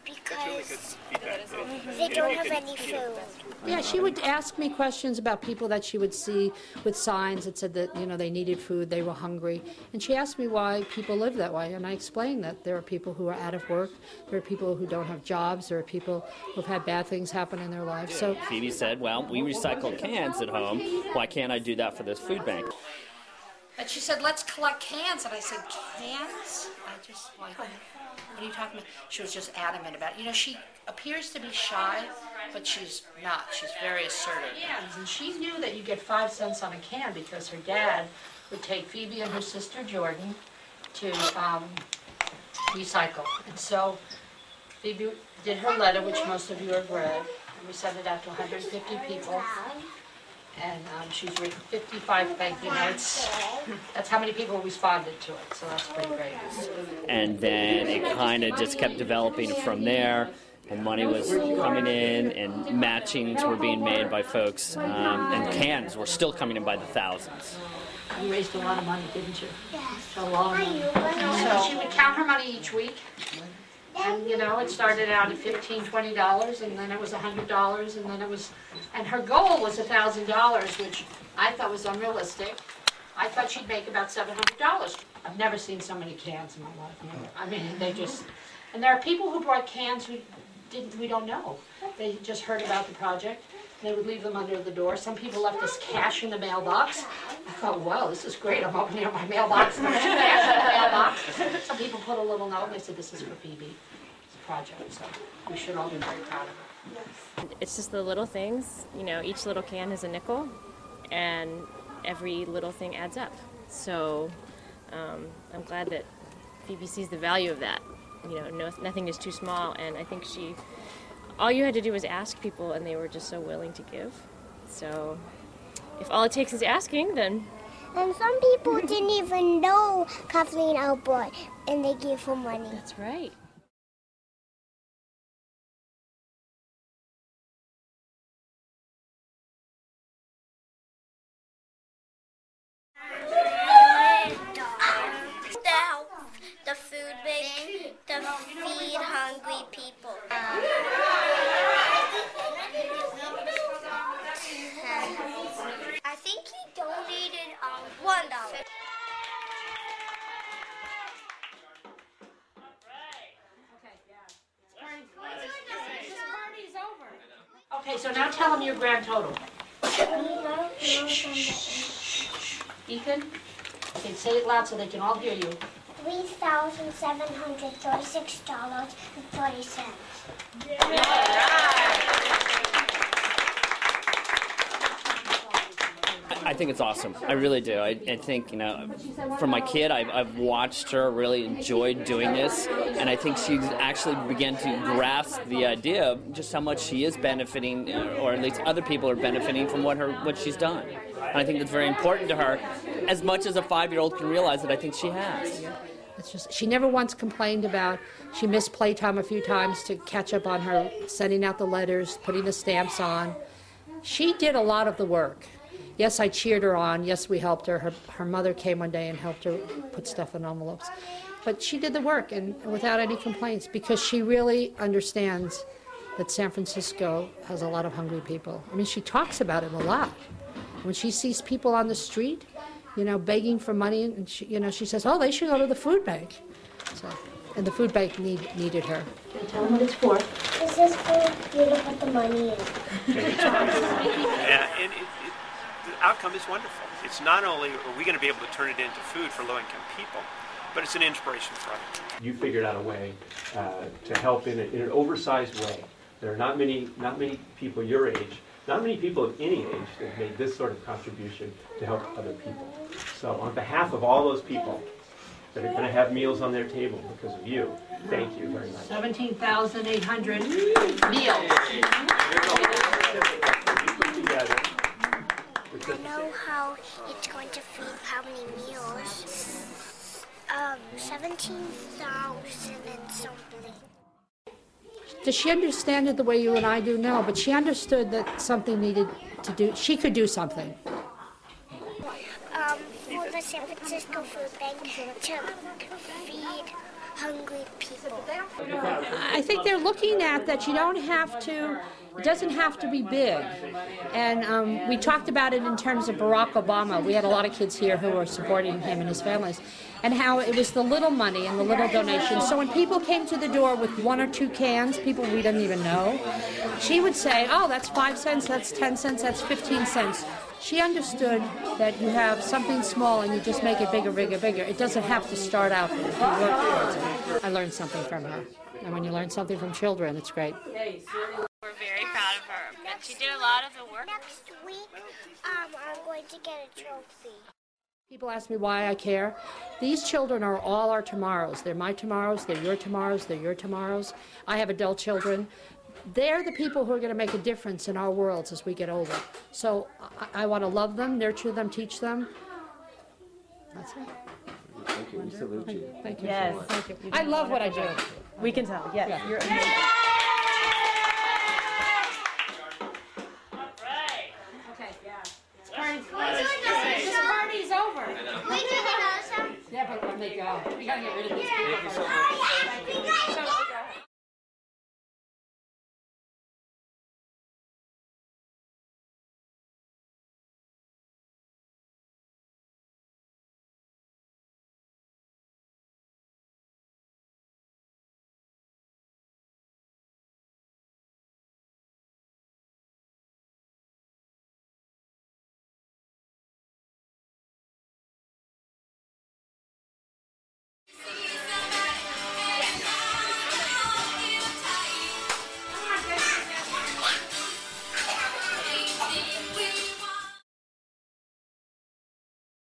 Because they don't have any food. Yeah, she would ask me questions about people that she would see with signs that said that, they needed food, they were hungry. And she asked me why people live that way. And I explained that there are people who are out of work, there are people who don't have jobs, there are people who've had bad things happen in their lives. So Phoebe said, well, we recycle cans at home. Why can't I do that for this food bank? And she said, let's collect cans. And I said, cans? What are you talking about? She was just adamant about it. She appears to be shy, but she's not. She's very assertive. And she knew that you get 5 cents on a can because her dad would take Phoebe and her sister Jordan to recycle. And so Phoebe did her letter, which most of you have read, and we sent it out to 150 people. And she's written 55 thank you notes. That's how many people responded to it, so that's pretty great. And then it kind of just kept developing from there, and money was coming in, and matchings were being made by folks, and cans were still coming in by the thousands. You raised a lot of money, didn't you? Yes. A lot of money. So she would count her money each week. And, it started out at $15, $20, and then it was $100, and then it was, and her goal was $1,000, which I thought was unrealistic. I thought she'd make about $700. I've never seen so many cans in my life. I mean, and there are people who brought cans we don't know. They just heard about the project. They would leave them under the door. Some people left us cash in the mailbox. I thought, wow, this is great. I'm opening up my mailbox and there's cash in the mailbox. Some people put a little note and they said, this is for Phoebe. It's a project, so we should all be very proud of it. It's just the little things. Each little can is a nickel, and every little thing adds up. So I'm glad that Phoebe sees the value of that. Nothing is too small, and I think all you had to do was ask people, and they were just so willing to give. So if all it takes is asking, then... And some people didn't even know Kathleen Albert, and they gave her money. That's right. The food bank to feed hungry people. I think he donated $1. Okay, so now tell them your grand total. Ethan? Okay, say it loud so they can all hear you. $3,736.40. I think it's awesome. I really do. I think, from my kid, I've watched her really enjoy doing this, and I think she's actually began to grasp the idea of just how much she is benefiting, or at least other people are benefiting from what she's done. And I think that's very important to her, as much as a 5-year-old can realize that I think she has. She never once complained about, she missed playtime a few times to catch up on her sending out the letters, putting the stamps on. She did a lot of the work. Yes, I cheered her on. Yes, we helped her. Her mother came one day and helped her put stuff in envelopes. But she did the work, and without any complaints, because she really understands that San Francisco has a lot of hungry people. I mean, she talks about it a lot. When she sees people on the street, begging for money, and she says, oh, they should go to the food bank. And the food bank needed her. Can you tell them what it's for? This is for you to put the money in. The outcome is wonderful. It's not only are we going to be able to turn it into food for low-income people, but it's an inspiration for others. You figured out a way to help in an oversized way. There are not many people your age, not many people of any age that have made this sort of contribution to help other people. So on behalf of all those people that are going to have meals on their table because of you, thank you very much. 17,800 meals. I know how it's going to feed how many meals. 17,000 and something. Does she understand it the way you and I do? No, but she understood that something needed to do. She could do something. For the San Francisco Food Bank to feed hungry people. I think they're looking at that you don't have to, it doesn't have to be big. And we talked about it in terms of Barack Obama. We had a lot of kids here who were supporting him and his families, and how it was the little money and the little donations. So when people came to the door with 1 or 2 cans, people we didn't even know, she would say, oh, that's 5 cents, that's 10 cents, that's 15 cents. She understood that you have something small and you just make it bigger, bigger, bigger. It doesn't have to start out if you work towards it. I learned something from her. And when you learn something from children, it's great. We're very proud of her. And she did a lot of the work. Next week, I'm going to get a trophy. People ask me why I care. These children are all our tomorrows. They're my tomorrows, they're your tomorrows, they're your tomorrows. I have adult children. They're the people who are going to make a difference in our worlds as we get older. So I want to love them, nurture them, teach them. That's it. Thank you. We salute you. Thank you. Yes. Thank you. I love what I do. We can tell. Yes. Yeah. You're amazing. This party's over. We did it awesome. Yeah, but when they go, we got to get rid of these people. Oh, yeah.